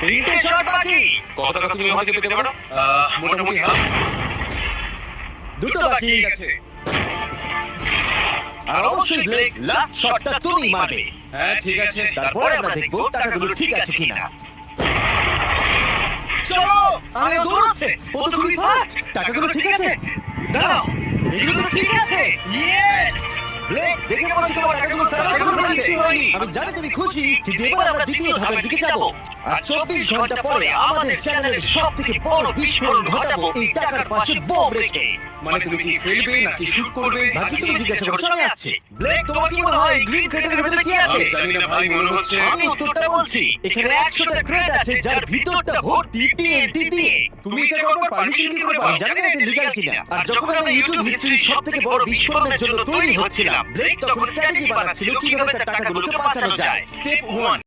তিনটে শট বাকি। কত টাকা তুমি আমাকে পেতে পারো? মোটামুটি হাফ। দুটো বাকি আছে। আর অবশ্যই ব্লেক, লাস্ট শটটা তুমি মারবে। হ্যাঁ ঠিক আছে। তারপরে আমরা দেখবো টাকাগুলো ঠিক আছে কিনা। চলো, আরে দৌড়াচ্ছে। ও তো খুবই ফাস্ট। টাকাগুলো ঠিক আছে? দাঁড়াও, এগুলো তো ঠিক আছে। ইয়েস! ব্লেক, দেখে মনে হচ্ছে তোমার টাকাগুলো সার্ভাইভ করেছে। আমি জানি তুমি খুশি, কিন্তু এবার আমরা দ্বিতীয় ধাপের দিকে যাব। আর 24 ঘন্টা পরে আমাদের চ্যানেলের সবথেকে বড় বিস্ফোরণ ঘটাবো এই টাকার পাশে বোম রেখে। মানে তুমি কি ফেলবে নাকি শুট করবে? বাকি তুমি জিজ্ঞাসা করছো, আমি আসছি। ব্লেক, তোমার কি মনে হয় গ্রিন ক্রেটের ভিতরে কি আছে? আমি জানি না ভাই, মনে হচ্ছে আমি উত্তরটা বলছি। এখানে 100টা ক্রেট আছে যার ভিতরটা ভর্তি TNT দিয়ে। তুমি এটা করবার পারমিশন কি করে আমি পাও? জানি না এটা লিগ্যাল কিনা। আর যখন আমরা ইউটিউব হিস্ট্রির সবথেকে বড় বিস্ফোরণের জন্য তৈরি হচ্ছিলাম, ব্লেক তখন স্ট্র্যাটেজি বানাচ্ছিল কিভাবে তার টাকাগুলোকে বাঁচানো যায়। স্টেপ 1